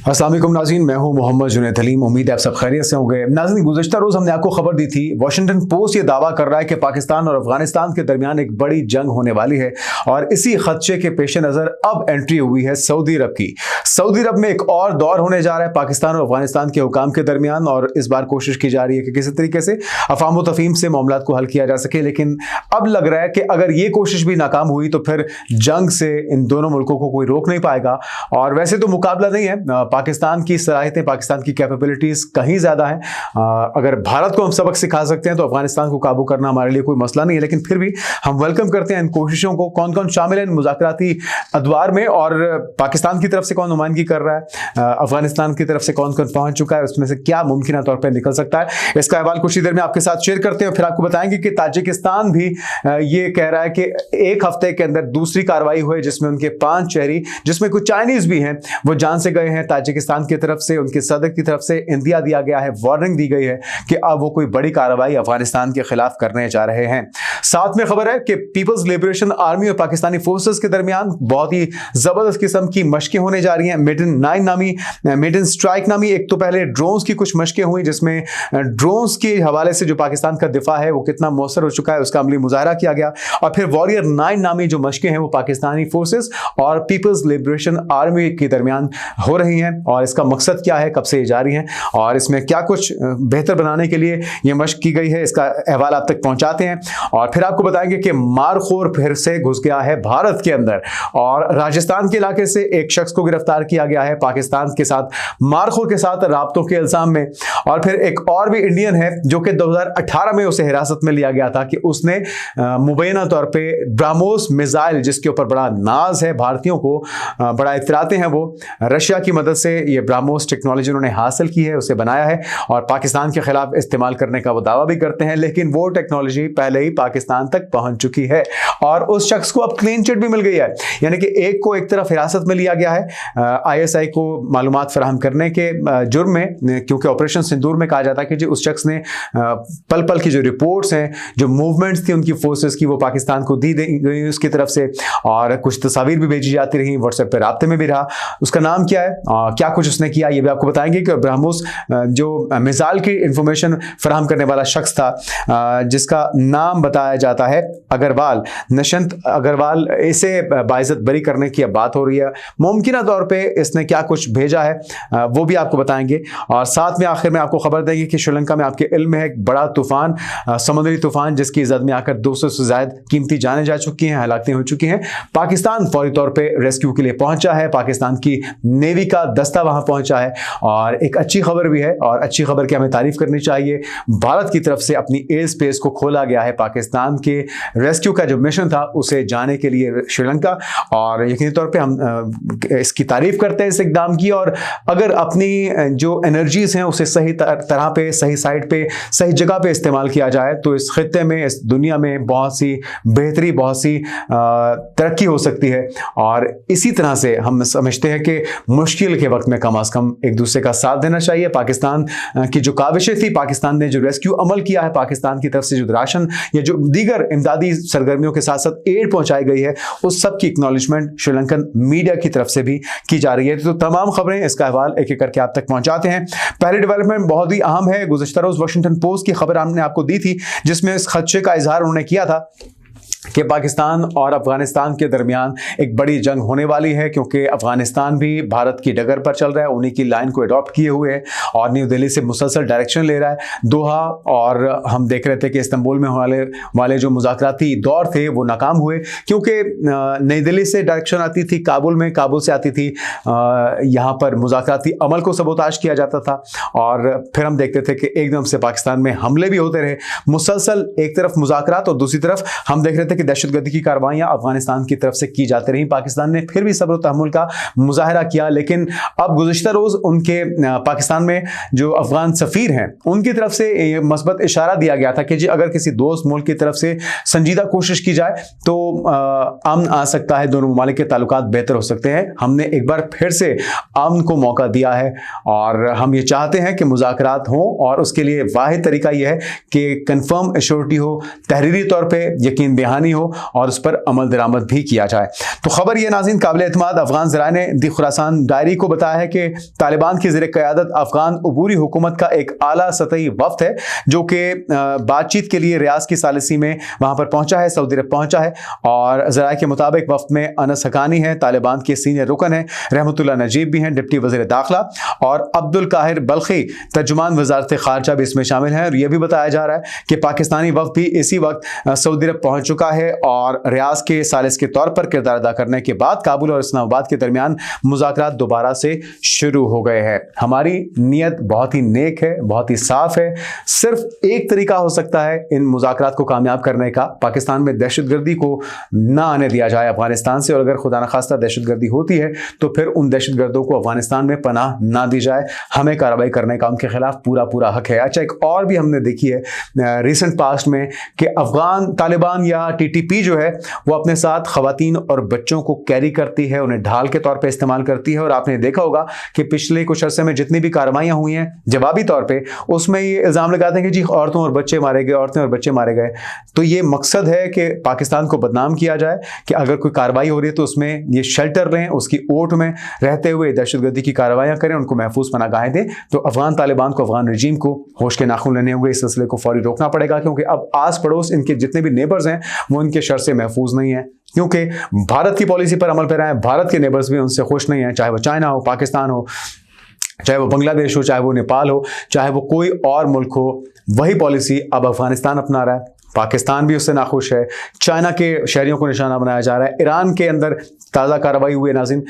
अस्सलाम वालेकुम नाज़रीन, मैं हूं मोहम्मद जुनैद हलीम। उम्मीद है आप सब खैरियत से होंगे। नाज़रीन, गुज़श्ता रोज़ हमने आपको खबर दी थी, वाशिंगटन पोस्ट ये दावा कर रहा है कि पाकिस्तान और अफगानिस्तान के दरमियान एक बड़ी जंग होने वाली है और इसी खदशे के पेश नज़र अब एंट्री हुई है सऊदी अरब की। सऊदी अरब में एक और दौर होने जा रहा है पाकिस्तान और अफगानिस्तान के हुकाम के दरमियान, और इस बार कोशिश की जा रही है कि किसी तरीके से अफाम तफहीम से मामला को हल किया जा सके। लेकिन अब लग रहा है कि अगर ये कोशिश भी नाकाम हुई तो फिर जंग से इन दोनों मुल्कों को कोई रोक नहीं पाएगा। और वैसे तो मुकाबला नहीं है, पाकिस्तान की सलाहियतें, पाकिस्तान की कैपेबिलिटीज कहीं ज्यादा है। अगर भारत को हम सबक सिखा सकते हैं तो अफगानिस्तान को काबू करना हमारे लिए कोई मसला नहीं है। लेकिन फिर भी हम वेलकम करते हैं इन कोशिशों को। कौन कौन शामिल है इन मुज़ाकराती अदवार में, और पाकिस्तान की तरफ से कौन नुमाइंदगी कर रहा है, अफगानिस्तान की तरफ से कौन कौन पहुंच चुका है, उसमें से क्या मुमकिन तौर पर निकल सकता है, इसका अहवाल कुछ ही देर में आपके साथ शेयर करते हैं। फिर आपको बताएंगे कि ताजिकिस्तान भी ये कह रहा है कि एक हफ्ते के अंदर दूसरी कार्रवाई हुई जिसमें उनके 5 शहरी, जिसमें कुछ चाइनीज भी हैं, वो जान से गए हैं। ताजिकिस्तान की तरफ से, उनके सदर की तरफ से इंदिया दिया गया है, वार्निंग दी गई है कि अब वो कोई बड़ी कार्रवाई अफगानिस्तान के खिलाफ करने जा रहे हैं। साथ में खबर है कि पीपल्स लिबरेशन आर्मी और पाकिस्तानी फोर्सेस के दरमियान बहुत ही जबरदस्त किस्म की मशकें होने जा रही हैं। मेडन स्ट्राइक नामी एक तो पहले ड्रोन्स की कुछ मशकें हुई, जिसमें ड्रोन्स के हवाले से जो पाकिस्तान का दिफा है वो कितना मौसर हो चुका है उसका अमली मुजाहरा किया गया। और फिर वॉरियर 9 नामी जो मशकें हैं वो पाकिस्तानी फोर्सेस और पीपल्स लिबरेशन आर्मी के दरमियान हो रही हैं। और इसका मकसद क्या है, कब से ये जारी है और इसमें क्या कुछ बेहतर बनाने के लिए ये मशक की गई है, इसका अहवाल आप तक पहुंचाते हैं। और फिर आपको बताएंगे कि मारखोर फिर से घुस गया है भारत के अंदर, और राजस्थान के इलाके से एक शख्स को गिरफ्तार किया गया है पाकिस्तान के साथ मारखोर के साथ राब्तों के इल्जाम में। और फिर एक और भी इंडियन है जो कि 2018 में उसे हिरासत में लिया गया था कि उसने मुबैना तौर पे ब्राह्मोस मिसाइल, जिसके ऊपर बड़ा नाज है भारतीयों को, बड़ा इतराते हैं वो, रशिया की मदद से ये ब्राह्मोस टेक्नोलॉजी उन्होंने हासिल की है, उसे बनाया है और पाकिस्तान के खिलाफ इस्तेमाल करने का वो दावा भी करते हैं। लेकिन वो टेक्नोलॉजी पहले ही पाकिस्तान तक पहुंच चुकी है और उस शख्स को अब क्लीन चिट भी मिल गई है। यानी कि एक को एक तरफ हिरासत में लिया गया है ISI को मालूमात फराहम करने के जुर्म में, क्योंकि ऑपरेशन सिंदूर में कहा जाता है कि जी उस शख्स ने पल पल की जो रिपोर्ट्स हैं, जो मूवमेंट्स थी उनकी फोर्सेस की, वो पाकिस्तान को दी गई उसकी तरफ से, और कुछ तस्वीर भी भेजी जाती रही, व्हाट्सएप पर राब्ते में भी रहा। उसका नाम क्या है, क्या कुछ उसने किया, ये भी आपको बताएंगे। कि ब्राह्मोस जो मिसाइल की इंफॉर्मेशन फराहम करने वाला शख्स था, जिसका नाम बताया जाता है अग्रवाल, निशंत अग्रवाल, इसे बाइज्जत बरी करने की अब बात हो रही है। मुमकिन तौर पे इसने क्या कुछ भेजा है वो भी आपको बताएंगे। और साथ में आखिर में आपको खबर देंगे कि श्रीलंका में आपके इल्म में है एक बड़ा तूफान, समुद्री तूफान, जिसकी जद में आकर 200 से ज्यादा कीमती जाने जा चुकी हैं, हलाकतें हो चुकी हैं। पाकिस्तान फौरी तौर पर रेस्क्यू के लिए पहुंचा है, पाकिस्तान की नेवी का दस्ता वहां पहुंचा है। और एक अच्छी खबर भी है, और अच्छी खबर की हमें तारीफ करनी चाहिए, भारत की तरफ से अपनी एयर स्पेस को खोला गया है पाकिस्तान के रेस्क्यू का जो मिशन था उसे जाने के लिए श्रीलंका। और यकीनी तौर पे हम इसकी तारीफ करते हैं इस इकदाम की, और अगर अपनी जो एनर्जीज हैं उसे सही तरह पे, सही साइड पे, सही जगह पे इस्तेमाल किया जाए तो इस खित्ते में, इस दुनिया में बहुत सी बेहतरी, बहुत सी तरक्की हो सकती है। और इसी तरह से हम समझते हैं कि मुश्किल के वक्त में कम अज कम एक दूसरे का साथ देना चाहिए। पाकिस्तान की जो काविशें थी, पाकिस्तान ने जो रेस्क्यू अमल किया है, पाकिस्तान की तरफ से जो राशन या जो दीगर इमदादी सरगर्मियों के साथ साथ एड पहुंचाई गई है, उस सब की एक्नॉलेजमेंट श्रीलंकन मीडिया की तरफ से भी की जा रही है। तो तमाम खबरें, इसका अहवाल एक एक करके आप तक पहुंचाते हैं। पहली डेवलपमेंट बहुत ही अहम है, गुज़श्ता रोज वाशिंगटन पोस्ट की खबर हमने आपको दी थी, जिसमें इस खदशे का इजहार उन्होंने किया था कि पाकिस्तान और अफगानिस्तान के दरमियान एक बड़ी जंग होने वाली है, क्योंकि अफगानिस्तान भी भारत की डगर पर चल रहा है, उन्हीं की लाइन को अडॉप्ट किए हुए है और न्यू दिल्ली से मुसलसल डायरेक्शन ले रहा है दोहा। और हम देख रहे थे कि इस्तांबुल में होने वाले जो मुज़ाकराती दौर थे वो नाकाम हुए, क्योंकि नई दिल्ली से डायरेक्शन आती थी काबुल में, काबुल से आती थी यहाँ पर मुज़ाकराती अमल को सबोताज किया जाता था। और फिर हम देखते थे कि एकदम से पाकिस्तान में हमले भी होते रहे, मुसलसल एक तरफ मुज़ाकरात और दूसरी तरफ हम देख रहे थे कि दहशतगर्दी की कार्रवाइयां अफगानिस्तान की तरफ से की जाती रही। पाकिस्तान ने फिर भी सब्र तहम्मुल का मुजाहरा किया, लेकिन अब गुज़श्ता रोज उनके पाकिस्तान में जो अफगान सफीर हैं उनकी तरफ से मस्बत इशारा दिया गया था कि जी अगर किसी दोस्त मुल्क की तरफ से संजीदा कोशिश की जाए तो अमन आ सकता है, दोनों ममालिक के ताल्लुकात बेहतर हो सकते हैं। हमने एक बार फिर से अमन को मौका दिया है और हम ये चाहते हैं कि मुज़ाकरात हों, और उसके लिए वाहिद तरीका यह है कि कन्फर्म एश्योरिटी हो, तहरीरी तौर पर यकीन दहानी निगरानी हो और उस पर अमल दरामद भी किया जाए। तो खबर यह नाज़रीन काबिल एतमाद अफगान ज़राए ने दी खुरासान डायरी को बताया है कि तालिबान की ज़ेर क़यादत अफगान अबूरी हुकूमत का एक आला सतही वफ्द है जो कि बातचीत के लिए रियाज की सालिसी में वहां पर पहुंचा है, सऊदी अरब पहुंचा है। और ज़राए के मुताबिक वफ्द में अनस हकानी है, तालिबान के सीनियर रुकन है, रहमतुल्लाह नजीब भी हैं, डिप्टी वज़ीर दाखिला, और अब्दुल काहिर बल्खी तर्जुमान वज़ारत ख़ारजा भी इसमें शामिल हैं। और यह भी बताया जा रहा है कि पाकिस्तानी वफ्द भी इसी वक्त सऊदी अरब पहुंच चुका है और रियाज के सालिस के तौर पर किरदार अदा करने के बाद काबुल और इस्लामाबाद के दरमियान मुज़ाकरात दोबारा से शुरू हो गए हैं। हमारी नीयत बहुत ही नेक है, बहुत ही साफ है। सिर्फ एक तरीका हो सकता है इन मुज़ाकरात को कामयाब करने का, पाकिस्तान में दहशतगर्दी को ना आने दिया जाए अफगानिस्तान से, और अगर खुदा न खास्ता दहशतगर्दी होती है तो फिर उन दहशतगर्दों को अफगानिस्तान में पनाह ना दी जाए। हमें कार्रवाई करने का उनके खिलाफ पूरा हक है। अच्छा, एक और भी हमने देखी है रिसेंट पास्ट में कि अफगान तालिबान या टीटीपी जो है वो अपने साथ खवातीन और बच्चों को कैरी करती है, उन्हें ढाल के तौर पे इस्तेमाल करती है। और आपने देखा होगा कि पिछले कुछ अरसे में जितनी भी कार्रवाइयां हुई हैं जवाबी तौर पे, उसमें ये इल्ज़ाम लगाते हैं कि जी औरतों और बच्चे मारे गए, औरतें और बच्चे मारे गए। तो ये मकसद है कि पाकिस्तान को बदनाम किया जाए कि अगर कोई कार्रवाई हो रही है तो उसमें ये शेल्टर लें, उसकी ओट में रहते हुए दहशतगर्दी की कार्रवाइयां करें, उनको महफूज पनाहगाहें दें। तो अफगान तालिबान को, अफगान रजीम को होश के नाखून लेने होंगे, इस सिलसिले को फौरी रोकना पड़ेगा, क्योंकि अब आस पड़ोस इनके जितने भी नेबर्स हैं वो इनके शर से महफूज नहीं है, क्योंकि भारत की पॉलिसी पर अमल पैरा है। भारत के नेबर्स भी उनसे खुश नहीं है, चाहे वो चाइना हो, पाकिस्तान हो, चाहे वो बांग्लादेश हो, चाहे वो नेपाल हो, चाहे वो कोई और मुल्क हो। वही पॉलिसी अब अफगानिस्तान अपना रहा है। पाकिस्तान भी उससे नाखुश है। चाइना के शहरियों को निशाना बनाया जा रहा है। ईरान के अंदर ताज़ा कार्रवाई हुई नाज़रीन,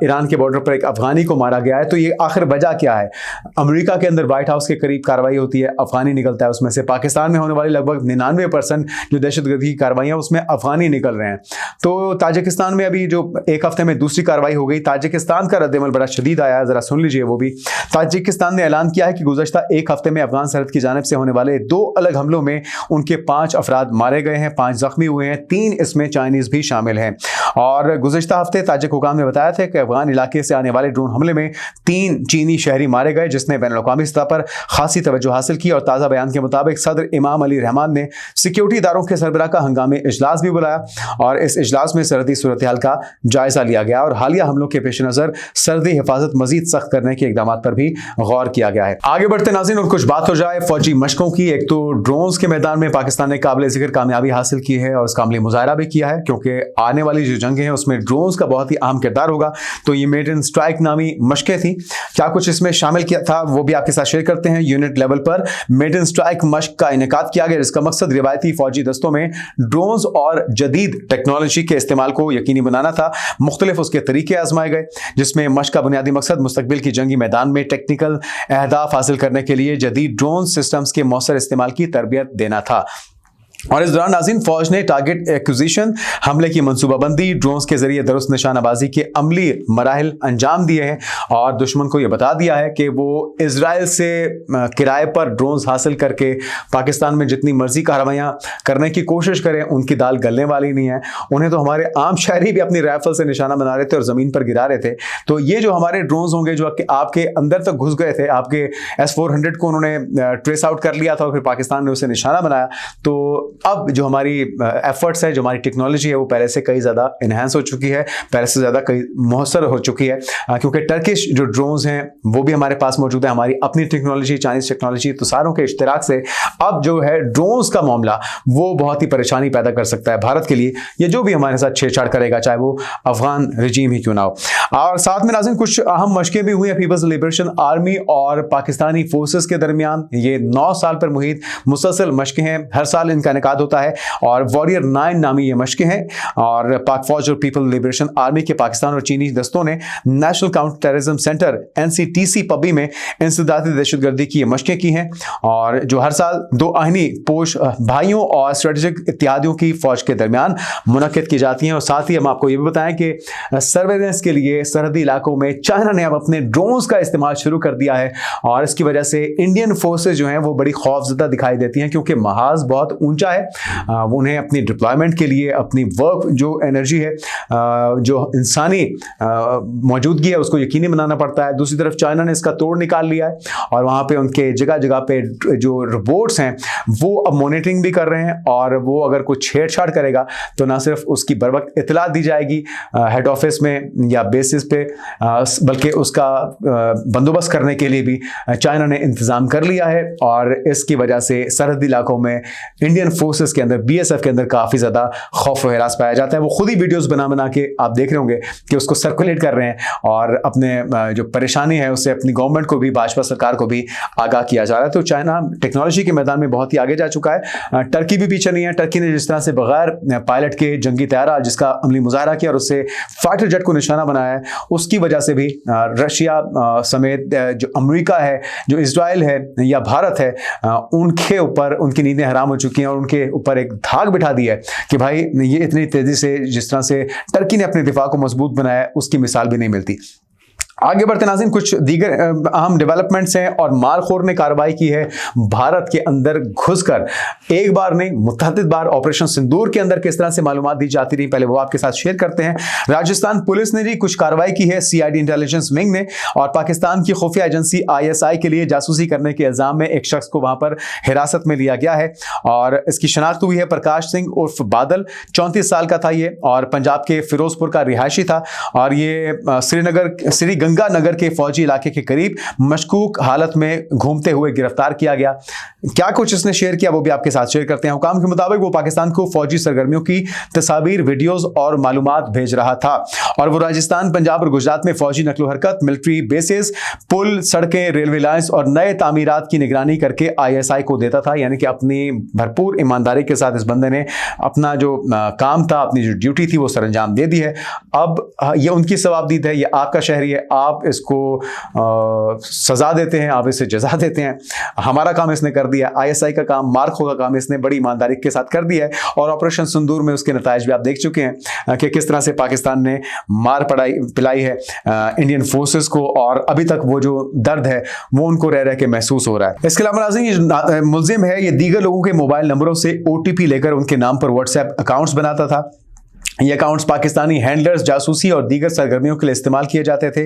ईरान के बॉर्डर पर एक अफगानी को मारा गया है। तो ये आखिर वजह क्या है? अमेरिका के अंदर व्हाइट हाउस के करीब कार्रवाई होती है, अफगानी निकलता है उसमें से। पाकिस्तान में होने वाली लगभग 99% जो दहशतगर्दी की कार्रवाइयाँ उसमें अफगानी निकल रहे हैं। तो ताजिकिस्तान में अभी जो एक हफ्ते में दूसरी कार्रवाई हो गई, ताजिकिस्तान का रद्दमल बड़ा शदीद आया है, ज़रा सुन लीजिए वो भी। ताजिकिस्तान ने ऐलान किया है कि गुज़श्ता एक हफ्ते में अफगान सरहद की जानिब से होने वाले 2 अलग हमलों में उनके 5 अफराद मारे गए हैं, 5 जख्मी हुए हैं, 3 इसमें चाइनीज़ भी शामिल हैं। और गुज़श्ता हफ्ते ताजिक हुकाम ने बताया था कि अफगान इलाके से आने वाले ड्रोन हमले में 3 चीनी शहरी मारे गए, जिसने बैनुल-अक़वामी सतह पर खासी तवज्जो हासिल की। और ताज़ा बयान के मुताबिक सदर इमाम अली रहमान ने सिक्योरिटी इदारों के सरबराह का हंगामी इजलास भी बुलाया और इस इजलास में सरहदी सूरत हाल का जायजा लिया गया और हालिया हमलों के पेश नज़र सरहदी हिफाजत मजीद सख्त करने के इकदाम पर भी गौर किया गया है। आगे बढ़ते नाज़रीन और कुछ बात हो जाए फौजी मशकों की। एक तो ड्रोन्स के मैदान में पाकिस्तान ने काबिल जिक्र कामयाबी हासिल की है और उसका अमली मुजाहरा भी किया है, क्योंकि आने वाली जो जंगें हैं उसमें ड्रोन्स का बहुत ही अहम किरदार होगा। तो ये मेड इन स्ट्राइक नामी मशकें थी। क्या कुछ इसमें शामिल किया था वो भी आपके साथ शेयर करते हैं। यूनिट लेवल पर मेड इन स्ट्राइक मशक का इनेकाद किया गया, जिसका मकसद रिवायती फौजी दस्तों में ड्रोन्स और जदीद टेक्नोलॉजी के इस्तेमाल को यकीनी बनाना था। मुख्तलिफ उसके तरीके आजमाए गए, जिसमें मशक का बुनियादी मकसद मुस्तकबिल की जंगी मैदान में टेक्निकल अहदाफ हासिल करने के लिए जदीद ड्रोन सिस्टम्स के मौसर इस्तेमाल की तरबियत देना था। और इस दौरान नाज़रीन फौज ने टारगेट एक्विजिशन, हमले की मनसूबाबंदी, ड्रोन्स के जरिए दुरुस्त निशानाबाजी के अमली मराहिल अंजाम दिए हैं और दुश्मन को यह बता दिया है कि वो इजराइल से किराए पर ड्रोन्स हासिल करके पाकिस्तान में जितनी मर्जी कार्रवाइयाँ करने की कोशिश करें, उनकी दाल गलने वाली नहीं है। उन्हें तो हमारे आम शहरी भी अपनी राइफल से निशाना बना रहे थे और ज़मीन पर गिरा रहे थे। तो ये जो हमारे ड्रोन्स होंगे जो आपके अंदर तक घुस गए थे, आपके S-400 को उन्होंने ट्रेस आउट कर लिया था और फिर पाकिस्तान ने उसे निशाना बनाया। तो अब जो हमारी एफर्ट्स है, जो हमारी टेक्नोलॉजी है, वो पहले से कई ज़्यादा इन्हांस हो चुकी है, पहले से ज़्यादा कई मुहस्सर हो चुकी है, क्योंकि टर्किश जो ड्रोन्स हैं वो भी हमारे पास मौजूद है, हमारी अपनी टेक्नोलॉजी, चाइनीज़ टेक्नोलॉजी, तो सारों के इश्तिराक से अब जो है ड्रोन्स का मामला वो बहुत ही परेशानी पैदा कर सकता है भारत के लिए। ये जो भी हमारे साथ छेड़छाड़ करेगा, चाहे वो अफगान रजीम ही क्यों ना हो। और साथ में नाज़रीन कुछ अहम मशकें भी हुई हैं पीपल्स लिबरेशन आर्मी और पाकिस्तानी फोर्सेस के दरमियान। ये 9 साल पर मुहित मुसलसल मशकें हैं, हर साल इनका इनेकाद होता है और वॉरियर 9 नामी ये मशकें हैं। और पाक फौज और पीपल लिबरेशन आर्मी के पाकिस्तान और चीनी दस्तों ने national counter terrorism centre NCTC पबी में इंसदादी दहशतगर्दी की ये मशकें की हैं, और जो हर साल 2 आहिनी पोश भाइयों और स्ट्रेटेजिक इत्तेहादियों की फौज के दरमियान मुनक्किद की जाती हैं। और साथ ही हम आपको ये भी बताएं कि सर्वेलेंस के लिए सरहदी इलाकों में चाइना ने अब अपने ड्रोन्स का इस्तेमाल शुरू कर दिया है और इसकी वजह से इंडियन फोर्सेज जो हैं वो बड़ी खौफजदा दिखाई देती हैं, क्योंकि महाज बहुत ऊंचा है उन्हें अपनी डिप्लॉयमेंट के लिए अपनी वर्क जो एनर्जी है, जो इंसानी मौजूदगी है, उसको यकीनी बनाना पड़ता है। दूसरी तरफ चाइना ने इसका तोड़ निकाल लिया है और वहाँ पे उनके जगह जगह पे जो रोबोट्स हैं वो अब मॉनिटरिंग भी कर रहे हैं, और वो अगर कुछ छेड़छाड़ करेगा तो ना सिर्फ उसकी बर वक्त इतला दी जाएगी हेड ऑफिस में या बेसिस पे, बल्कि उसका बंदोबस्त करने के लिए भी चाइना ने इंतजाम कर लिया है। और इसकी वजह से सरहदी इलाकों में इंडियन फोर्सेस के अंदर, बीएसएफ के अंदर काफ़ी ज़्यादा खौफ व हिरास पाया जाता है। वो खुद ही वीडियोस बना बना के आप देख रहे होंगे कि उसको सर्कुलेट कर रहे हैं, और अपने जो परेशानी है उससे अपनी गवर्नमेंट को भी, भाजपा सरकार को भी आगाह किया जा रहा है। तो चाइना टेक्नोलॉजी के मैदान में बहुत ही आगे जा चुका है। टर्की भी पीछे नहीं है। टर्की ने जिस तरह से बगैर पायलट के जंगी तैयारा जिसका अमली मुजाहरा किया और उससे फाइटर जेट को निशाना बनाया है, उसकी वजह से भी रशिया समेत जो अमेरिका है, जो इजराइल है या भारत है, उनके ऊपर उनकी नींदें हराम हो चुकी हैं और उनके ऊपर एक धाक बिठा दी है कि भाई ये इतनी तेजी से जिस तरह से टर्की ने अपने दिफा को मजबूत बनाया है, उसकी मिसाल भी नहीं मिलती। आगे बढ़ते नाज़रीन, कुछ दीगर अहम डेवलपमेंट्स हैं और मारखोर ने कार्रवाई की है भारत के अंदर घुसकर। एक बार नहीं, मुतअद्दिद बार ऑपरेशन सिंदूर के अंदर किस तरह से मालूमात दी जाती रही, पहले वो आपके साथ शेयर करते हैं। राजस्थान पुलिस ने भी कुछ कार्रवाई की है, सीआईडी इंटेलिजेंस विंग ने, और पाकिस्तान की खुफिया एजेंसी आईएसआई के लिए जासूसी करने के इल्जाम में एक शख्स को वहां पर हिरासत में लिया गया है, और इसकी शनाख्त हुई है प्रकाश सिंह उर्फ बादल, 34 साल का था ये, और पंजाब के फिरोजपुर का रिहायशी था, और ये श्री गंगानगर के फौजी इलाके के करीब मशकूक हालत में घूमते हुए गिरफ्तार किया गया। क्या कुछ इसने शेयर किया वो भी आपके साथ शेयर करते हैं। हुकाम के मुताबिक वो पाकिस्तान को फौजी सरगर्मियों की तस्वीर, वीडियोस और मालूमात भेज रहा था, और वो राजस्थान, पंजाब और गुजरात में फौजी नकलो हरकत, मिलिट्री बेसिस, पुल, सड़कें, रेलवे लाइन्स और नए तामीरात की निगरानी करके आईएसआई को देता था। यानी कि अपनी भरपूर ईमानदारी के साथ इस बंदे ने अपना जो काम था, अपनी जो ड्यूटी थी वो सरंजाम दे दी है। अब ये उनकी सवाबदीद है, ये आपका शहरी है, आप इसको सजा देते हैं, आप इसे जजा देते हैं। हमारा काम इसने कर दिया, आईएसआई का काम, मार्को का काम इसने बड़ी ईमानदारी के साथ कर दिया है, और ऑपरेशन सिंदूर में उसके नताइज भी आप देख चुके हैं कि किस तरह से पाकिस्तान ने मार पिलाई है इंडियन फोर्सेस को, और अभी तक वो जो दर्द है वो उनको रह रह के महसूस हो रहा है। इसके अलावा नाज़रीन, मुल्जिम है ये दीगर लोगों के मोबाइल नंबरों से ओटीपी लेकर उनके नाम पर व्हाट्सएप अकाउंट्स बनाता था। ये अकाउंट्स पाकिस्तानी हैंडलर्स, जासूसी और दीगर सरगर्मियों के लिए इस्तेमाल किए जाते थे,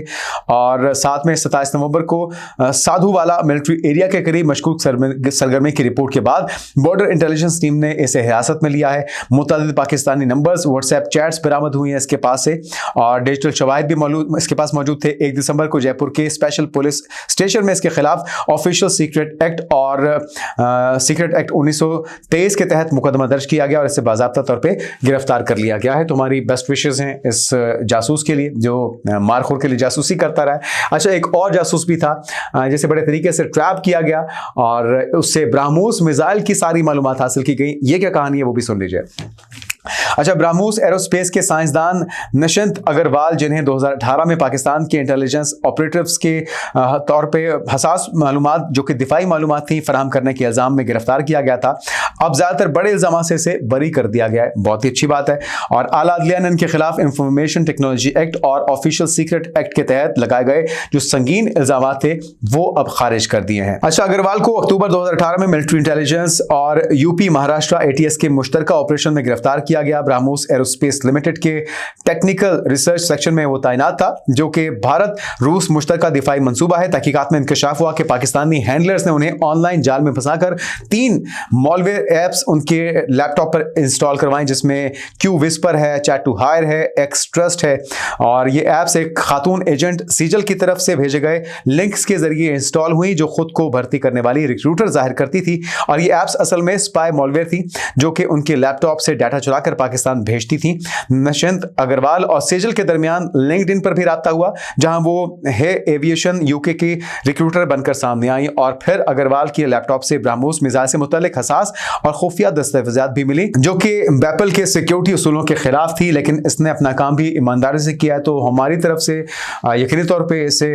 और साथ में 27 नवंबर को साधुवाला मिलिट्री एरिया के करीब मशकूक सरगर्मी की रिपोर्ट के बाद बॉर्डर इंटेलिजेंस टीम ने इसे हिरासत में लिया है। मुतअद्दिद पाकिस्तानी नंबर्स, व्हाट्सएप चैट्स बरामद हुई हैं इसके पास से, और डिजिटल शवाहिद भी इसके पास मौजूद थे। 1 दिसंबर को जयपुर के स्पेशल पुलिस स्टेशन में इसके खिलाफ ऑफिशियल सीक्रेट एक्ट और सीक्रेट एक्ट 1923 के तहत मुकदमा दर्ज किया गया और इसे बाज़ाब्ता तौर पर गिरफ्तार कर लिया गया है। तो हमारी बेस्ट विशेस हैं इस जासूस के लिए जो मारखोर के लिए जासूसी करता रहा है। अच्छा, एक और जासूस भी था जिसे बड़े तरीके से ट्रैप किया गया और उससे ब्रह्मोस मिसाइल की सारी मालूमात हासिल की गई। ये क्या कहानी है वो भी सुन लीजिए। अच्छा, ब्रह्मोस एरोस्पेस के साइंसदान निशिंत अग्रवाल, जिन्हें 2018 में पाकिस्तान के इंटेलिजेंस ऑपरेटिव्स के तौर पे हसास मालूमात जो कि दिफाई मालूमात थी फराहम करने के इल्जाम में गिरफ्तार किया गया था, अब ज़्यादातर बड़े इल्जाम से इसे बरी कर दिया गया है। बहुत ही अच्छी बात है। और आला अदलिया ने इनके खिलाफ इंफॉर्मेशन टेक्नोलॉजी एक्ट और ऑफिशियल सीक्रेट एक्ट के तहत लगाए गए जो संगीन इल्जाम थे वो अब खारिज कर दिए हैं। अच्छा, अग्रवाल को अक्टूबर 2018 में मिलिट्री इंटेलिजेंस और यूपी महाराष्ट्र एटीएस के मुश्तरका ऑपरेशन में गिरफ्तार किया गया। ब्रह्मोस एरोस्पेस लिमिटेड के टेक्निकल रिसर्च सेक्शन में वो तैनात था, जो कि भारत रूस मुश्तरका दिफाई मंसूबा है। तहकीकात में इंकशाफ हुआ कि पाकिस्तानी हैंडलर्स ने उन्हें ऑनलाइन जाल में फंसाकर 3 मॉलवेयर एप्स उनके लैपटॉप पर इंस्टॉल करवाएं, जिसमें क्यू विस्पर है, चैट टू हायर है, एक्स ट्रस्ट है, और ये एप्स एक खातून एजेंट सीजल की तरफ से भेजे गए लिंक्स के जरिए इंस्टॉल हुई, जो खुद को भर्ती करने वाली रिक्रूटर जाहिर करती थी। और ये एप्स असल में स्पाई मॉलवेयर थी जो कि उनके लैपटॉप से डाटा चुराकर पाकिस्तान भेजती थी। निशिंत अग्रवाल और सेजल के दरमियान लिंक्डइन पर भी राब्ता हुआ, जहां वो है एविएशन यूके की रिक्रूटर बनकर सामने आई, और फिर अग्रवाल के लैपटॉप से ब्रह्मोस मिसाइल से मुतल्लिक हसास और खुफिया दस्तावेजात भी मिली, जो कि बैपल के सिक्योरिटी उसूलों के खिलाफ थी, लेकिन इसने अपना काम भी ईमानदारी से किया है। तो हमारी तरफ से यकीनी तौर पर इसे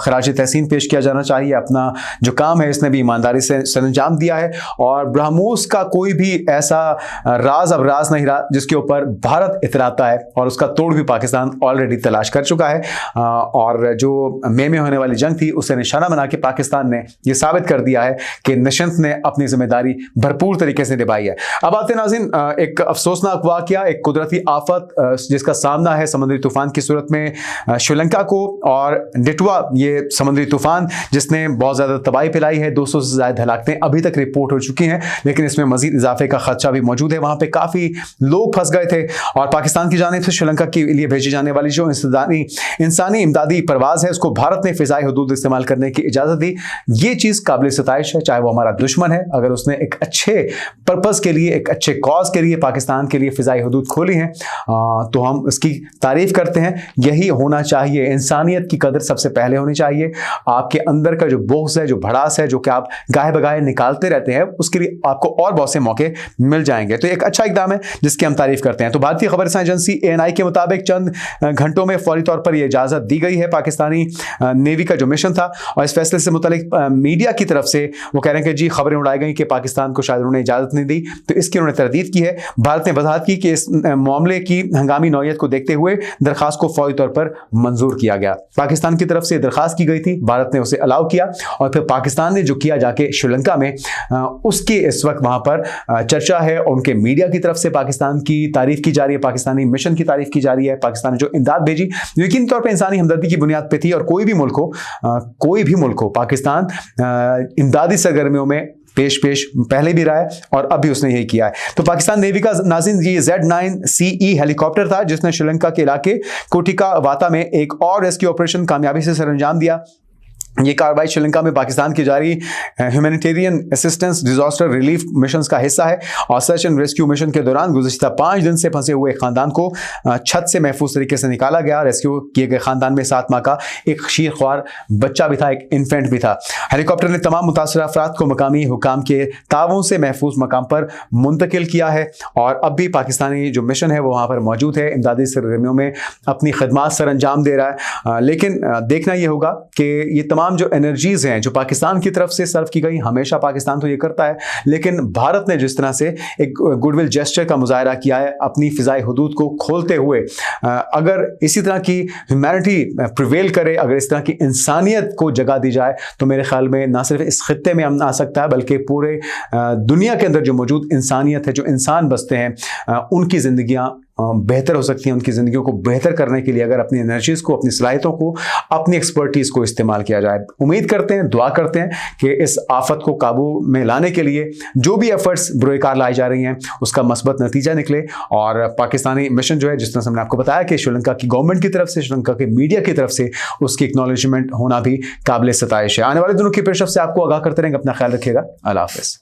खराज तहसीन पेश किया जाना चाहिए। अपना जो काम है इसने भी ईमानदारी से अंजाम दिया है, और ब्रह्मोस का कोई भी ऐसा राज अब राज नहीं रहा जिसके ऊपर भारत इतराता है, और उसका तोड़ भी पाकिस्तान ऑलरेडी तलाश कर चुका है। और जो मई में होने वाली जंग थी उसे निशाना बना के पाकिस्तान ने यह साबित कर दिया है कि निशिंत ने अपनी जिम्मेदारी भरपूर भरपूर तरीके से निभाई है। अब आते हैं नाज़रीन एक अफसोसनाक वाकया, एक कुदरती आफत जिसका सामना है समुद्री तूफान की सूरत में श्रीलंका को, और डिटवा ये समुद्री तूफान जिसने बहुत ज़्यादा तबाही फैलाई है। 200 से ज़्यादा हलाकतें अभी तक रिपोर्ट हो चुकी हैं, लेकिन इसमें मजीद इजाफे का खदशा भी मौजूद है। वहाँ पे काफ़ी लोग फंस गए थे और पाकिस्तान की जानिब से श्रीलंका के लिए भेजी जाने वाली जो इंसानी इमदादी परवाज़ है उसको भारत ने फ़िज़ाई हुदूद इस्तेमाल करने की इजाज़त दी। ये चीज़ काबिल सताइश है, चाहे वो हमारा दुश्मन है। अगर उसने एक अच्छे पर्पज़ के लिए, एक अच्छे कॉज के लिए पाकिस्तान के लिए फ़िज़ाई हुदूद खोली हैं तो हम उसकी तारीफ़ करते हैं। यही होना चाहिए, इंसानियत की कदर सबसे पहले होनी चाहिए। आपके अंदर का जो बोझ है, जो भड़ास है, जो कि आप गाहे बगाहे निकालते रहते हैं, उसके लिए आपको और बहुत से मौके मिल जाएंगे। तो एक अच्छा इक़दाम है जिसकी हम तारीफ़ करते हैं। तो भारतीय खबर एजेंसी ANI के मुताबिक चंद घंटों में फौरी तौर पर यह इजाज़त दी गई है। पाकिस्तानी नेवी का जो मिशन था और इस फैसले से मुतालिक मीडिया की तरफ से वो कह रहे हैं कि जी खबरें उड़ाई गई कि पाकिस्तान को शायद उन्होंने इजाज़त नहीं दी, तो इसकी उन्होंने तरदीद की है। भारत ने वजाहत की कि इस मामले की हंगामी नौयत को देखते हुए दरखास्त को फौरी तौर पर मंजूर किया गया। पाकिस्तान की तरफ से दरखास्त की गई थी, भारत ने उसे अलाउ किया और फिर पाकिस्तान ने जो किया जाके श्रीलंका में, उसकी इस वक्त वहाँ पर चर्चा है। उनके मीडिया की तरफ से पाकिस्तान की तारीफ की जा रही है, पाकिस्तानी मिशन की तारीफ की जा रही है। पाकिस्तान ने जो इमदाद भेजी यकीनी तौर पर इंसानी हमदर्दी की बुनियाद पर थी, और कोई भी मुल्क हो पाकिस्तान इमदादी सरगर्मियों में पेश पहले भी रहा है और अब भी उसने यही किया है। तो पाकिस्तान नेवी का नाज़रीन ये Z9CE हेलीकॉप्टर था जिसने श्रीलंका के इलाके कोटिका वाता में एक और रेस्क्यू ऑपरेशन कामयाबी से सरअंजाम दिया। ये कार्रवाई श्रीलंका में पाकिस्तान की जारी humanitarian assistance disaster relief missions का हिस्सा है और सर्च एंड रेस्क्यू मिशन के दौरान गुज़िश्ता 5 दिन से फंसे हुए खानदान को छत से महफूज तरीके से निकाला गया। रेस्क्यू किए गए खानदान में 7 माह का एक शीरख्वार बच्चा भी था, एक इन्फेंट भी था। हेलीकॉप्टर ने तमाम मुतासरा अफराद को मकामी हुकाम के ताउन से महफूज मकाम पर मुंतकिल किया है और अब भी पाकिस्तानी जो मिशन है वो वहाँ पर मौजूद है, इमदादी सरगर्मियों में अपनी खदमात सर अंजाम दे रहा है। लेकिन देखना ये होगा कि ये तमाम जो एनर्जीज हैं जो पाकिस्तान की तरफ से सर्व की गई, हमेशा पाकिस्तान तो ये करता है, लेकिन भारत ने जिस तरह से एक गुडविल जेस्चर का मुजाहरा किया है अपनी फिजाई हुदूद को खोलते हुए, अगर इसी तरह की ह्यूमैनिटी प्रिवेल करे, अगर इस तरह की इंसानियत को जगह दी जाए तो मेरे ख्याल में ना सिर्फ इस खित्ते में अमन आ सकता है बल्कि पूरे दुनिया के अंदर जो मौजूद इंसानियत है, जो इंसान बसते हैं, उनकी ज़िंदगियाँ बेहतर हो सकती हैं। उनकी ज़िंदगियों को बेहतर करने के लिए अगर अपनी एनर्जीज़ को, अपनी सलाहियतों को, अपनी एक्सपर्टीज़ को इस्तेमाल किया जाए। उम्मीद करते हैं, दुआ करते हैं कि इस आफत को काबू में लाने के लिए जो भी एफर्ट्स बुरेकार लाई जा रही हैं उसका मस्बत नतीजा निकले और पाकिस्तानी मिशन जो है, जिस तरह से हमने आपको बताया कि श्रीलंका की गवर्नमेंट की तरफ से, श्रीलंका के मीडिया की तरफ से उसकी एक्नॉलेजमेंट होना भी काबिल सताइश है। आने वाले दिनों की पेशरफ से आपको आगाह करते रहेंगे। अपना ख्याल रखिएगा। अल्लाह हाफ़िज़।